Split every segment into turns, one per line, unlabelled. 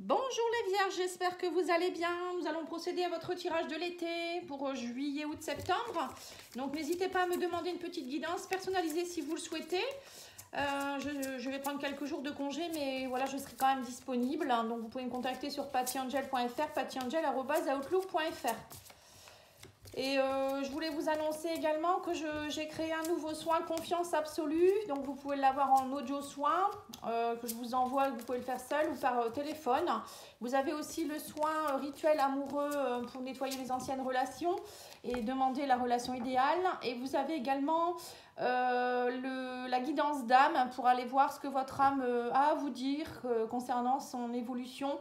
Bonjour les Vierges, j'espère que vous allez bien. Nous allons procéder à votre tirage de l'été pour juillet, août, septembre. Donc n'hésitez pas à me demander une petite guidance personnalisée si vous le souhaitez. Je vais prendre quelques jours de congé, mais voilà, je serai quand même disponible. Donc vous pouvez me contacter sur pattyangel.fr, pattyangel@outlook.fr. Et je voulais vous annoncer également que j'ai créé un nouveau soin Confiance Absolue. Donc vous pouvez l'avoir en audio soin que je vous envoie. Vous pouvez le faire seul ou par téléphone. Vous avez aussi le soin rituel amoureux pour nettoyer les anciennes relations et demander la relation idéale. Et vous avez également la guidance d'âme pour aller voir ce que votre âme a à vous dire concernant son évolution,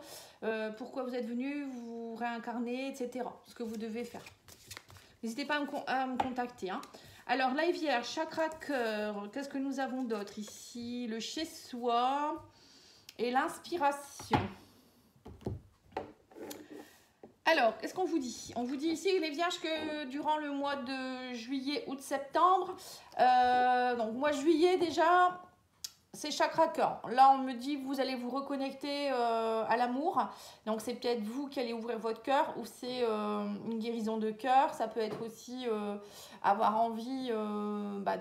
pourquoi vous êtes venu, vous réincarner, etc. Ce que vous devez faire. N'hésitez pas à me contacter. Alors, la Vierge, chakra cœur, qu'est-ce que nous avons d'autre ici? Le chez-soi et l'inspiration. Alors, qu'est-ce qu'on vous dit? On vous dit ici, les Vierges, que durant le mois de juillet, août, septembre, donc mois de juillet déjà, c'est chakra cœur. Là, on me dit que vous allez vous reconnecter à l'amour. Donc, c'est peut-être vous qui allez ouvrir votre cœur ou c'est une guérison de cœur. Ça peut être aussi avoir envie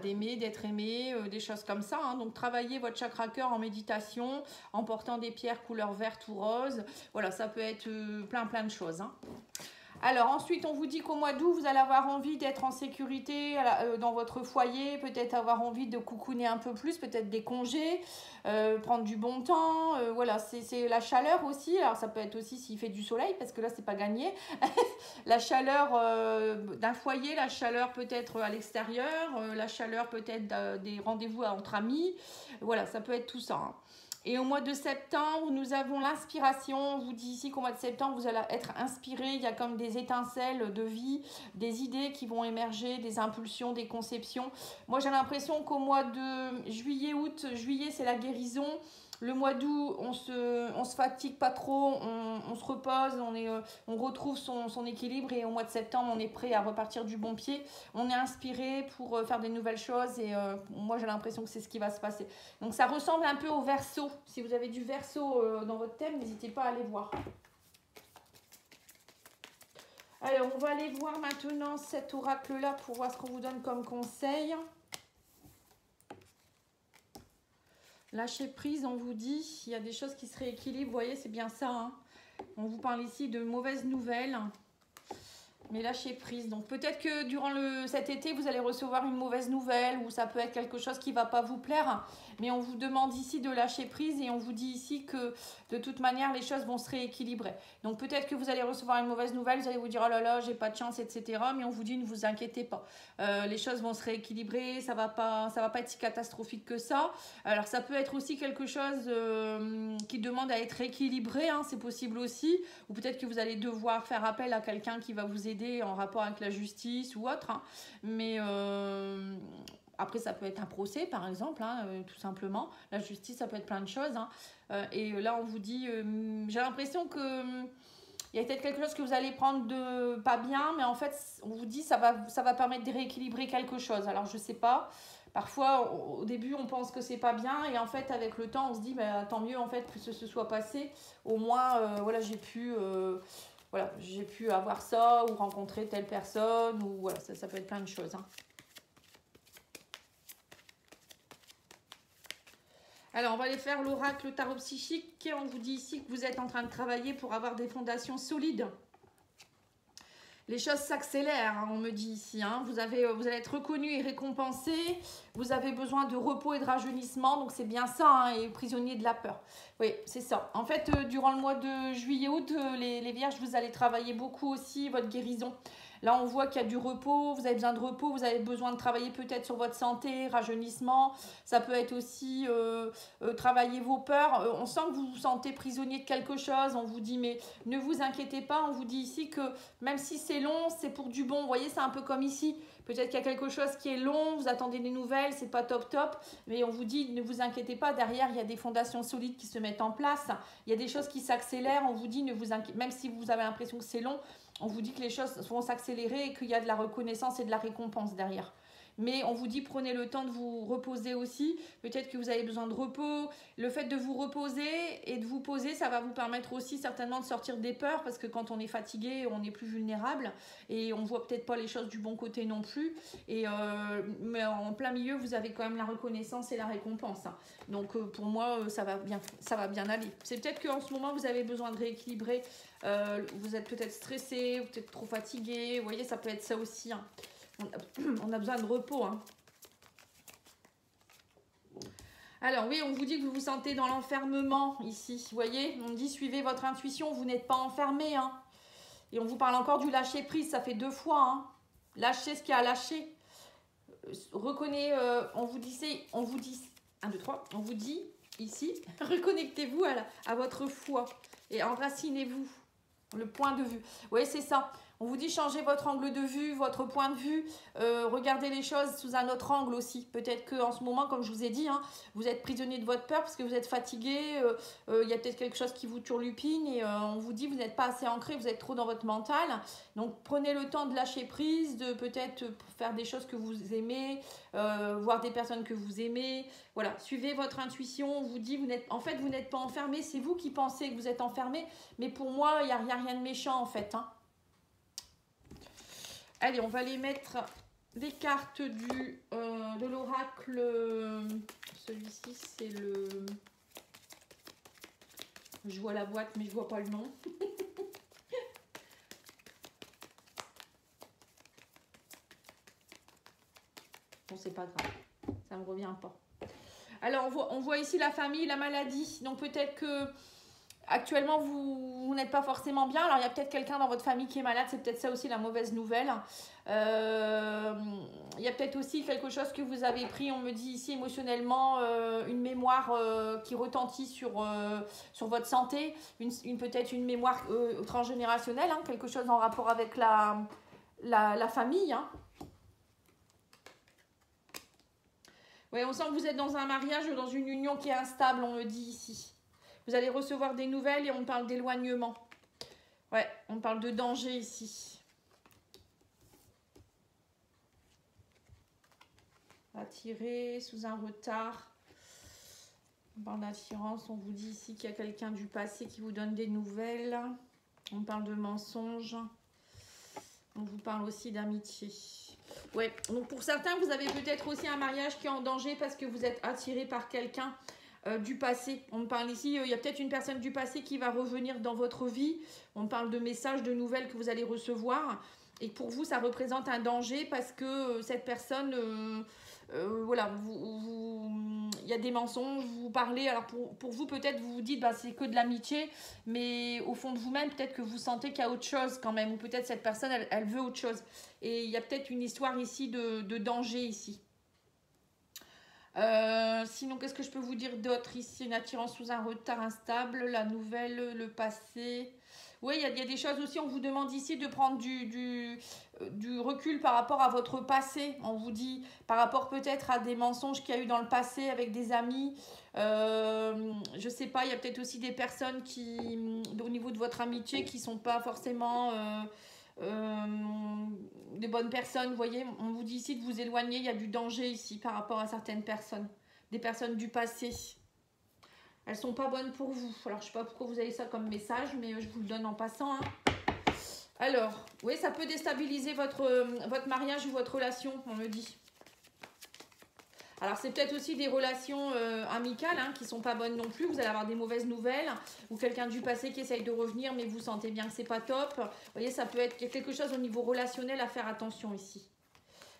d'aimer, d'être aimé, des choses comme ça. Donc, travaillez votre chakra cœur en méditation, en portant des pierres couleur verte ou rose. Voilà, ça peut être plein de choses. Alors ensuite, on vous dit qu'au mois d'août, vous allez avoir envie d'être en sécurité dans votre foyer, peut-être avoir envie de coucouner un peu plus, peut-être des congés, prendre du bon temps. Voilà, c'est la chaleur aussi. Alors ça peut être aussi s'il fait du soleil, parce que là, c'est pas gagné. La chaleur d'un foyer, la chaleur peut-être à l'extérieur, la chaleur peut-être des rendez-vous entre amis. Voilà, ça peut être tout ça. Et au mois de septembre, nous avons l'inspiration. On vous dit ici qu'au mois de septembre, vous allez être inspiré. Il y a comme des étincelles de vie, des idées qui vont émerger, des impulsions, des conceptions. Moi, j'ai l'impression qu'au mois de juillet, août, juillet, c'est la guérison. Le mois d'août, on se fatigue pas trop, on se repose, on retrouve son équilibre. Et au mois de septembre, on est prêt à repartir du bon pied. On est inspiré pour faire des nouvelles choses. Et moi, j'ai l'impression que c'est ce qui va se passer. Donc, ça ressemble un peu au Verseau. Si vous avez du Verseau dans votre thème, n'hésitez pas à aller voir. Alors, on va aller voir maintenant cet oracle-là pour voir ce qu'on vous donne comme conseil. Lâcher prise, on vous dit, il y a des choses qui se rééquilibrent, vous voyez, c'est bien ça. On vous parle ici de mauvaises nouvelles, mais lâcher prise. Donc peut-être que durant cet été, vous allez recevoir une mauvaise nouvelle ou ça peut être quelque chose qui ne va pas vous plaire. Mais on vous demande ici de lâcher prise et on vous dit ici que de toute manière, les choses vont se rééquilibrer. Donc peut-être que vous allez recevoir une mauvaise nouvelle, vous allez vous dire oh là là, j'ai pas de chance, etc. Mais on vous dit ne vous inquiétez pas. Les choses vont se rééquilibrer, ça va pas être si catastrophique que ça. Alors ça peut être aussi quelque chose qui demande à être rééquilibré, c'est possible aussi. Ou peut-être que vous allez devoir faire appel à quelqu'un qui va vous aider en rapport avec la justice ou autre. Mais après, ça peut être un procès, par exemple, tout simplement. La justice, ça peut être plein de choses. Et là, on vous dit, j'ai l'impression que il y a peut-être quelque chose que vous allez prendre de pas bien, mais en fait, on vous dit ça va permettre de rééquilibrer quelque chose. Alors, je sais pas. Parfois, au début, on pense que c'est pas bien, et en fait, avec le temps, on se dit, bah, tant mieux en fait que ce soit passé. Au moins, voilà, j'ai pu avoir ça ou rencontrer telle personne, ou voilà, ça peut être plein de choses. Alors, on va aller faire l'oracle tarot psychique. On vous dit ici que vous êtes en train de travailler pour avoir des fondations solides. Les choses s'accélèrent, on me dit ici. Vous allez être reconnu et récompensé. Vous avez besoin de repos et de rajeunissement. Donc, c'est bien ça, et prisonnier de la peur. Oui, c'est ça. En fait, durant le mois de juillet-août, les Vierges, vous allez travailler beaucoup aussi votre guérison. Là, on voit qu'il y a du repos, vous avez besoin de repos, vous avez besoin de travailler peut-être sur votre santé, rajeunissement. Ça peut être aussi travailler vos peurs. On sent que vous vous sentez prisonnier de quelque chose. On vous dit, mais ne vous inquiétez pas. On vous dit ici que même si c'est long, c'est pour du bon. Vous voyez, c'est un peu comme ici. Peut-être qu'il y a quelque chose qui est long, vous attendez des nouvelles, c'est pas top, mais on vous dit ne vous inquiétez pas, derrière il y a des fondations solides qui se mettent en place, il y a des choses qui s'accélèrent, on vous dit ne vous inquiétez, même si vous avez l'impression que c'est long, on vous dit que les choses vont s'accélérer et qu'il y a de la reconnaissance et de la récompense derrière. mais on vous dit prenez le temps de vous reposer aussi. Peut-être que vous avez besoin de repos. Le fait de vous reposer et de vous poser, ça va vous permettre aussi certainement de sortir des peurs, parce que quand on est fatigué, on est plus vulnérable et on voit peut-être pas les choses du bon côté non plus. Et mais en plein milieu, vous avez quand même la reconnaissance et la récompense, hein. Donc pour moi, ça va bien aller. C'est peut-être qu'en ce moment, vous avez besoin de rééquilibrer. Vous êtes peut-être stressé, peut-être trop fatigué. Vous voyez, ça peut être ça aussi, hein. On a besoin de repos, hein. Alors oui, on vous dit que vous vous sentez dans l'enfermement ici. Vous voyez, on dit suivez votre intuition, vous n'êtes pas enfermé, hein. Et on vous parle encore du lâcher prise, ça fait 2 fois, hein. Lâchez ce qu'il y a à lâcher. Reconnaissez, on vous dit 1, 2, 3, on vous dit ici, reconnectez-vous à votre foi et enracinez-vous. Le point de vue. Oui, c'est ça. On vous dit changer votre angle de vue, votre point de vue. Regardez les choses sous un autre angle aussi. Peut-être qu'en ce moment, comme je vous ai dit, hein, vous êtes prisonnier de votre peur parce que vous êtes fatigué. Il y a peut-être quelque chose qui vous turlupine et on vous dit vous n'êtes pas assez ancré, vous êtes trop dans votre mental. Donc prenez le temps de lâcher prise, de peut-être faire des choses que vous aimez, voir des personnes que vous aimez. Voilà, suivez votre intuition. On vous dit vous n'êtes pas enfermé. C'est vous qui pensez que vous êtes enfermé. Mais pour moi, il n'y a rien de méchant en fait, hein. Allez, on va les mettre des cartes de l'oracle. Celui-ci, c'est le... Je vois la boîte, mais je vois pas le nom. Bon, c'est pas grave. Ça me revient pas. Alors, on voit ici la famille, la maladie. Donc, peut-être que... Actuellement, vous n'êtes pas forcément bien. Alors, il y a peut-être quelqu'un dans votre famille qui est malade. C'est peut-être ça aussi la mauvaise nouvelle. Il y a peut-être aussi quelque chose que vous avez pris, on me dit ici émotionnellement, une mémoire qui retentit sur votre santé. Peut-être une mémoire transgénérationnelle, hein, quelque chose en rapport avec la famille, hein. Oui, on sent que vous êtes dans un mariage ou dans une union qui est instable, on me dit ici. Vous allez recevoir des nouvelles et on parle d'éloignement. Ouais, on parle de danger ici. Attiré sous un retard. On parle d'attirance. On vous dit ici qu'il y a quelqu'un du passé qui vous donne des nouvelles. On parle de mensonges. On vous parle aussi d'amitié. Ouais, donc pour certains, vous avez peut-être aussi un mariage qui est en danger parce que vous êtes attiré par quelqu'un du passé. On parle ici, il y a peut-être une personne du passé qui va revenir dans votre vie. On parle de messages, de nouvelles que vous allez recevoir. Et pour vous, ça représente un danger parce que cette personne, voilà, il y a des mensonges, vous parlez. Alors pour vous, peut-être, vous vous dites, bah, c'est que de l'amitié. Mais au fond de vous-même, peut-être que vous sentez qu'il y a autre chose quand même. Ou peut-être cette personne, elle veut autre chose. Et il y a peut-être une histoire ici de danger ici. Sinon, qu'est-ce que je peux vous dire d'autre ici? Une attirance sous un retard instable, la nouvelle, le passé. Oui, il y a des choses aussi, on vous demande ici de prendre du recul par rapport à votre passé. On vous dit par rapport peut-être à des mensonges qu'il y a eu dans le passé avec des amis. Je sais pas, il y a peut-être aussi des personnes qui, au niveau de votre amitié, qui sont pas forcément... des bonnes personnes, vous voyez, on vous dit ici de vous éloigner, il y a du danger ici par rapport à certaines personnes, des personnes du passé, elles sont pas bonnes pour vous. Alors je sais pas pourquoi vous avez ça comme message, mais je vous le donne en passant, hein. Alors, oui, ça peut déstabiliser votre mariage ou votre relation, on me dit. Alors, c'est peut-être aussi des relations amicales, hein, qui ne sont pas bonnes non plus. Vous allez avoir des mauvaises nouvelles ou quelqu'un du passé qui essaye de revenir, mais vous sentez bien que c'est pas top. Vous voyez, ça peut être quelque chose au niveau relationnel à faire attention ici.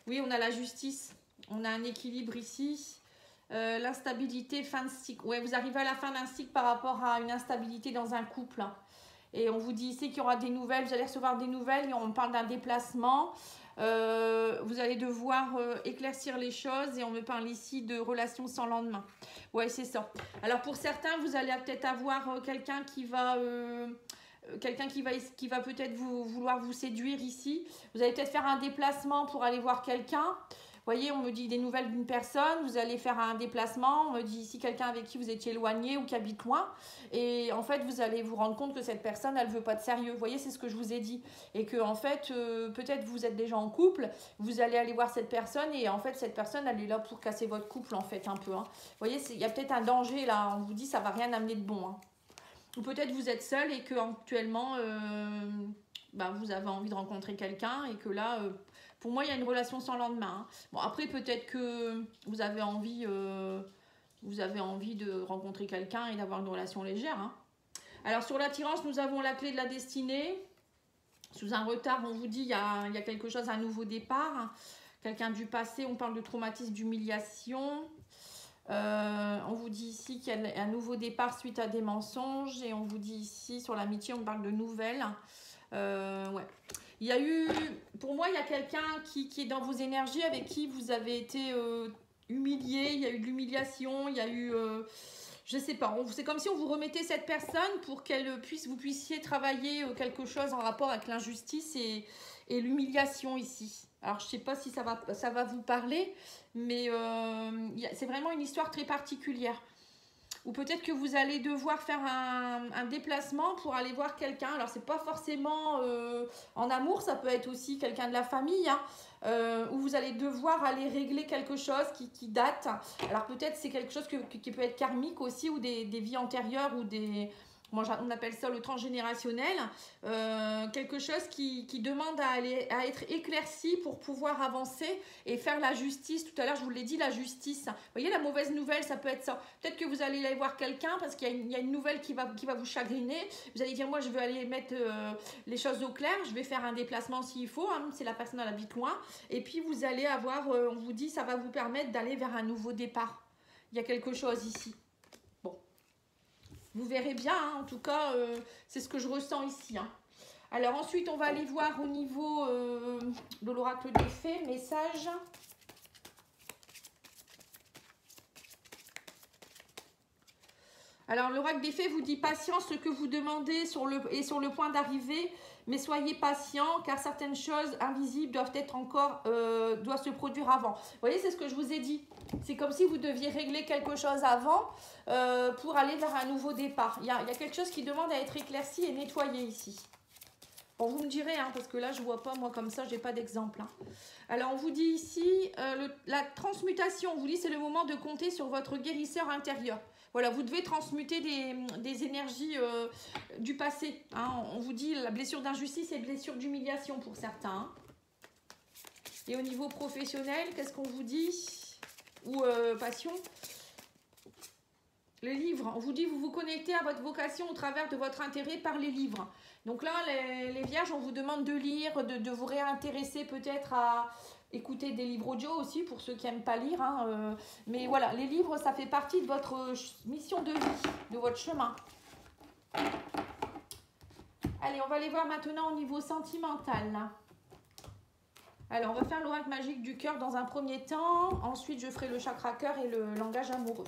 Oui, on a la justice. On a un équilibre ici. L'instabilité, fin de cycle. Ouais, vous arrivez à la fin d'un cycle par rapport à une instabilité dans un couple, hein. Et on vous dit ici qu'il y aura des nouvelles. Vous allez recevoir des nouvelles et on parle d'un déplacement. Vous allez devoir éclaircir les choses et on me parle ici de relations sans lendemain. Ouais, c'est ça. Alors pour certains, vous allez peut-être avoir quelqu'un qui va peut-être vouloir vous séduire ici. Vous allez peut-être faire un déplacement pour aller voir quelqu'un. voyez, on me dit des nouvelles d'une personne, vous allez faire un déplacement, on me dit ici quelqu'un avec qui vous étiez éloigné ou qui habite loin, et en fait vous allez vous rendre compte que cette personne elle veut pas de sérieux, vous voyez, c'est ce que je vous ai dit, et que en fait peut-être vous êtes déjà en couple, vous allez aller voir cette personne, et en fait cette personne elle est là pour casser votre couple en fait un peu, hein. Vous voyez, il y a peut-être un danger là, on vous dit ça va rien amener de bon, hein. Ou peut-être vous êtes seul et que actuellement vous avez envie de rencontrer quelqu'un et que là, pour moi, il y a une relation sans lendemain, hein. Bon, après, peut-être que vous avez envie de rencontrer quelqu'un et d'avoir une relation légère, hein. Alors, sur l'attirance, nous avons la clé de la destinée. Sous un retard, on vous dit il y a quelque chose, un nouveau départ, hein. Quelqu'un du passé, on parle de traumatisme, d'humiliation. On vous dit ici qu'il y a un nouveau départ suite à des mensonges, et on vous dit ici sur l'amitié on parle de nouvelles. Ouais. Il y a eu, pour moi il y a quelqu'un qui est dans vos énergies avec qui vous avez été humilié, il y a eu de l'humiliation, il y a eu je sais pas, c'est comme si on vous remettait cette personne pour vous puissiez travailler quelque chose en rapport avec l'injustice et l'humiliation ici. Alors, je sais pas si ça va vous parler, mais c'est vraiment une histoire très particulière. Ou peut-être que vous allez devoir faire un déplacement pour aller voir quelqu'un. Alors, c'est pas forcément en amour, ça peut être aussi quelqu'un de la famille, hein, où vous allez devoir aller régler quelque chose qui date. Alors, peut-être c'est quelque chose qui peut être karmique aussi, ou des vies antérieures, ou des... on appelle ça le transgénérationnel, quelque chose qui demande à être éclairci pour pouvoir avancer et faire la justice. Tout à l'heure, je vous l'ai dit, la justice. Vous voyez, la mauvaise nouvelle, ça peut être ça. Peut-être que vous allez aller voir quelqu'un parce qu'il y a une nouvelle qui va vous chagriner. Vous allez dire, moi, je veux aller mettre les choses au clair, je vais faire un déplacement s'il faut, hein, si la personne elle habite loin. Et puis, vous allez avoir, on vous dit, ça va vous permettre d'aller vers un nouveau départ. Il y a quelque chose ici. Vous verrez bien, hein, en tout cas, c'est ce que je ressens ici, hein. Alors ensuite, on va aller voir au niveau de l'oracle des fées, message. Alors l'oracle des fées vous dit patience, ce que vous demandez est sur le point d'arriver, mais soyez patient car certaines choses invisibles doivent se produire avant. Vous voyez, c'est ce que je vous ai dit. C'est comme si vous deviez régler quelque chose avant pour aller vers un nouveau départ. Il y a quelque chose qui demande à être éclairci et nettoyé ici. Bon, vous me direz, hein, parce que là, je ne vois pas, moi, comme ça, je n'ai pas d'exemple, hein. Alors, on vous dit ici, la transmutation, on vous dit, c'est le moment de compter sur votre guérisseur intérieur. Voilà, vous devez transmuter des énergies du passé, hein. On vous dit la blessure d'injustice et blessure d'humiliation pour certains, hein. Et au niveau professionnel, qu'est-ce qu'on vous dit? Ou passion? Les livres, on vous dit vous vous connectez à votre vocation au travers de votre intérêt par les livres. Donc là, les vierges, on vous demande de lire, de vous réintéresser peut-être à écouter des livres audio aussi, pour ceux qui n'aiment pas lire, hein, mais voilà, les livres, ça fait partie de votre mission de vie, de votre chemin. Allez, on va aller voir maintenant au niveau sentimental, là. Alors, on va faire l'oracle magique du cœur dans un premier temps. Ensuite, je ferai le chakra cœur et le langage amoureux.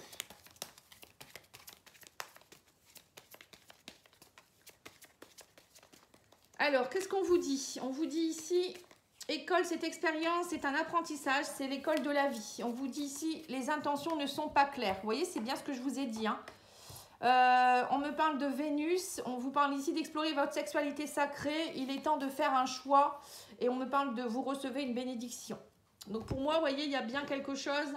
Alors, qu'est-ce qu'on vous dit? On vous dit ici, école, cette expérience, c'est un apprentissage, c'est l'école de la vie. On vous dit ici, les intentions ne sont pas claires. Vous voyez, c'est bien ce que je vous ai dit, hein. On me parle de Vénus, on vous parle ici d'explorer votre sexualité sacrée. Il est temps de faire un choix et on me parle de vous recevoir une bénédiction. Donc pour moi, vous voyez, il y a bien quelque chose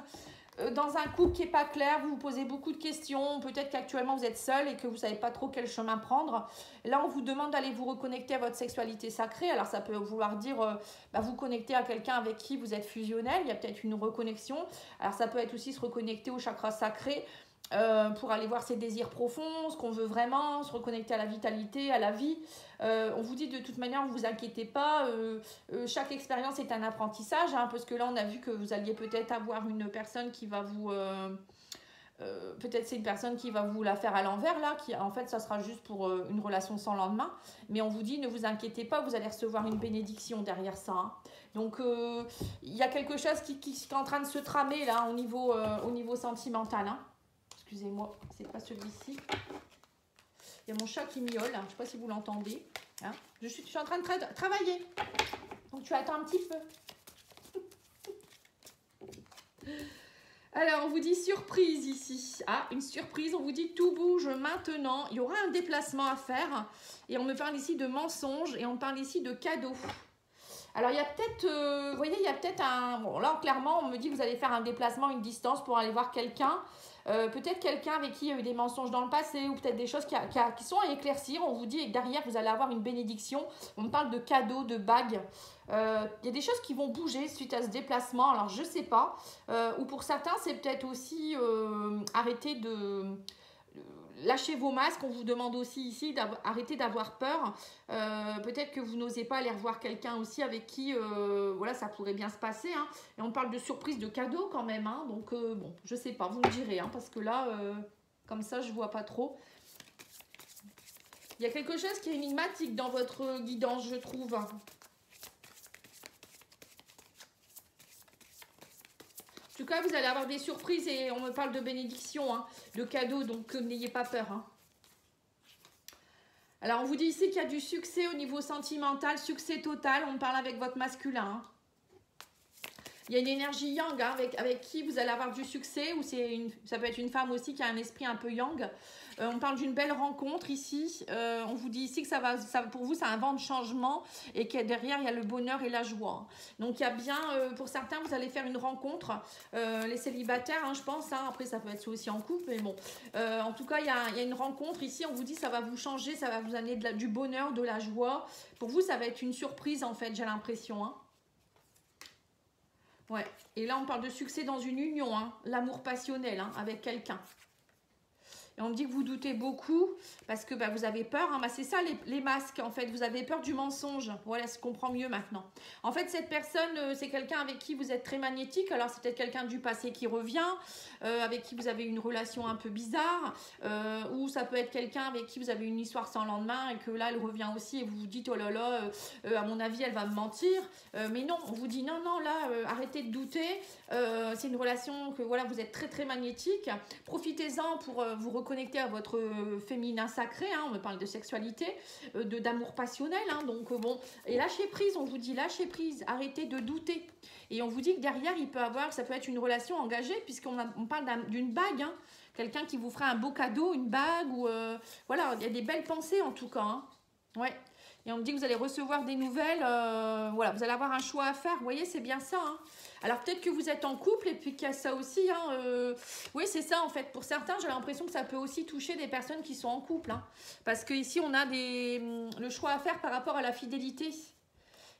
dans un couple qui n'est pas clair. Vous vous posez beaucoup de questions, peut-être qu'actuellement vous êtes seul et que vous ne savez pas trop quel chemin prendre. Là, on vous demande d'aller vous reconnecter à votre sexualité sacrée. Alors ça peut vouloir dire vous connecter à quelqu'un avec qui vous êtes fusionnel, il y a peut-être une reconnexion. Alors ça peut être aussi se reconnecter au chakra sacré, pour aller voir ses désirs profonds, ce qu'on veut vraiment, se reconnecter à la vitalité, à la vie. On vous dit de toute manière, ne vous inquiétez pas, chaque expérience est un apprentissage, hein, parce que là on a vu que vous alliez peut-être avoir une personne qui va vous... peut-être c'est une personne qui va vous la faire à l'envers là, qui en fait ça sera juste pour une relation sans lendemain, mais on vous dit ne vous inquiétez pas, vous allez recevoir une bénédiction derrière ça, hein. Donc il y a quelque chose qui est en train de se tramer là au niveau sentimental, hein. Excusez-moi, c'est pas celui-ci. Il y a mon chat qui miaule, hein. Je ne sais pas si vous l'entendez, hein. Je suis en train de travailler. Donc tu attends un petit peu. Alors, on vous dit surprise ici. Ah, une surprise, on vous dit tout bouge maintenant. Il y aura un déplacement à faire. Et on me parle ici de mensonges et on me parle ici de cadeaux. Alors, il y a peut-être, vous voyez, il y a peut-être un... Bon, là, clairement, on me dit que vous allez faire un déplacement, une distance pour aller voir quelqu'un. Peut-être quelqu'un avec qui il y a eu des mensonges dans le passé ou peut-être des choses qui sont à éclaircir. On vous dit que derrière, vous allez avoir une bénédiction. On me parle de cadeaux, de bagues. Il y a des choses qui vont bouger suite à ce déplacement. Alors, je ne sais pas. Ou pour certains, c'est peut-être aussi arrêter de... Lâchez vos masques, on vous demande aussi ici d'arrêter d'avoir peur. Peut-être que vous n'osez pas aller revoir quelqu'un aussi avec qui voilà, ça pourrait bien se passer. Hein. Et on parle de surprise, de cadeau quand même. Hein. Donc, bon, je sais pas, vous me direz. Hein, parce que là, comme ça, je vois pas trop. Il y a quelque chose qui est énigmatique dans votre guidance, je trouve. En tout cas, vous allez avoir des surprises et on me parle de bénédiction, hein, de cadeaux, donc n'ayez pas peur. Hein. Alors, on vous dit ici qu'il y a du succès au niveau sentimental, succès total. On parle avec votre masculin. Hein. Il y a une énergie yang hein, avec qui vous allez avoir du succès, ou ça peut être une femme aussi qui a un esprit un peu yang. On parle d'une belle rencontre ici. On vous dit ici que pour vous, c'est un vent de changement et que derrière, il y a le bonheur et la joie. Donc, il y a bien, pour certains, vous allez faire une rencontre. Les célibataires, hein, je pense. Hein, après, ça peut être aussi en couple, mais bon. En tout cas, il y a une rencontre ici. On vous dit que ça va vous changer, ça va vous amener du bonheur, de la joie. Pour vous, ça va être une surprise, en fait, j'ai l'impression. Hein. Ouais, et là on parle de succès dans une union, hein, l'amour passionnel hein, avec quelqu'un. Et on me dit que vous doutez beaucoup parce que bah, vous avez peur. Hein, bah, c'est ça les masques en fait. Vous avez peur du mensonge. Voilà, je comprends mieux maintenant. En fait, cette personne, c'est quelqu'un avec qui vous êtes très magnétique. Alors, c'est peut-être quelqu'un du passé qui revient, avec qui vous avez une relation un peu bizarre. Ou ça peut être quelqu'un avec qui vous avez une histoire sans lendemain et que là, elle revient aussi et vous vous dites, oh là là, à mon avis, elle va me mentir. Mais non, on vous dit, non, non, là, arrêtez de douter. C'est une relation que voilà, vous êtes très, très magnétique. Profitez-en pour vous reconnecter à votre féminin sacré, hein, on me parle de sexualité, d'amour passionnel, hein, donc bon, et lâchez prise, on vous dit lâchez prise, arrêtez de douter, et on vous dit que derrière, ça peut être une relation engagée, puisqu'on parle d'une bague, hein, quelqu'un qui vous fera un beau cadeau, une bague, ou voilà, il y a des belles pensées en tout cas, hein. Ouais. Et on me dit que vous allez recevoir des nouvelles, voilà, vous allez avoir un choix à faire, vous voyez, c'est bien ça, hein. Alors peut-être que vous êtes en couple et puis qu'il y a ça aussi, hein, oui c'est ça en fait, pour certains j'ai l'impression que ça peut aussi toucher des personnes qui sont en couple, hein, parce qu'ici on a le choix à faire par rapport à la fidélité.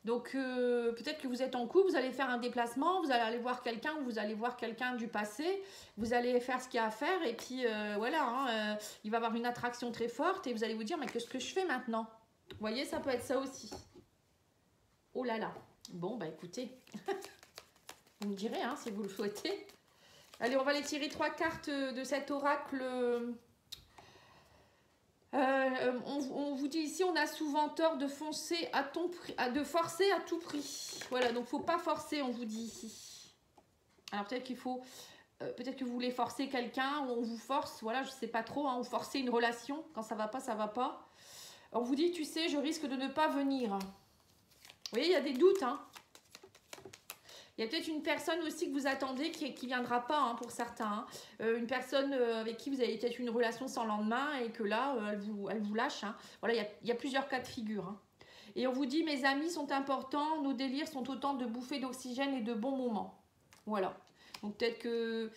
Donc peut-être que vous êtes en couple, vous allez faire un déplacement, vous allez aller voir quelqu'un ou vous allez voir quelqu'un du passé, vous allez faire ce qu'il y a à faire et puis voilà, hein, il va y avoir une attraction très forte et vous allez vous dire mais qu'est-ce que je fais maintenant? Vous voyez, ça peut être ça aussi. Oh là là. Bon, bah écoutez, vous me direz hein, si vous le souhaitez. Allez, on va aller tirer 3 cartes de cet oracle. On vous dit ici, on a souvent tort de forcer à tout prix. Voilà, donc faut pas forcer, on vous dit ici. Alors peut-être qu'il faut... peut-être que vous voulez forcer quelqu'un, ou on vous force, voilà, je sais pas trop, hein, ou forcer une relation. Quand ça va pas, ça va pas. On vous dit, tu sais, je risque de ne pas venir. Vous voyez, il y a des doutes. Hein. Il y a peut-être une personne aussi que vous attendez qui ne viendra pas hein, pour certains. Hein. Une personne avec qui vous avez peut-être une relation sans lendemain et que là, elle vous lâche. Hein. Voilà, il y a plusieurs cas de figure. Hein. Et on vous dit, mes amis sont importants, nos délires sont autant de bouffées d'oxygène et de bons moments. Voilà. Donc peut-être que...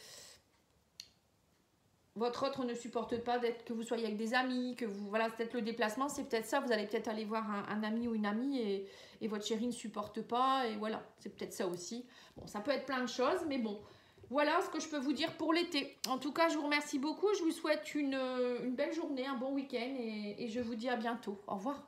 votre autre ne supporte pas que vous soyez avec des amis, que vous, voilà, c'est peut-être le déplacement, c'est peut-être ça, vous allez peut-être aller voir un ami ou une amie et votre chérie ne supporte pas, et voilà, c'est peut-être ça aussi. Bon, ça peut être plein de choses, mais bon, voilà ce que je peux vous dire pour l'été. En tout cas, je vous remercie beaucoup, je vous souhaite une belle journée, un bon week-end, et je vous dis à bientôt. Au revoir.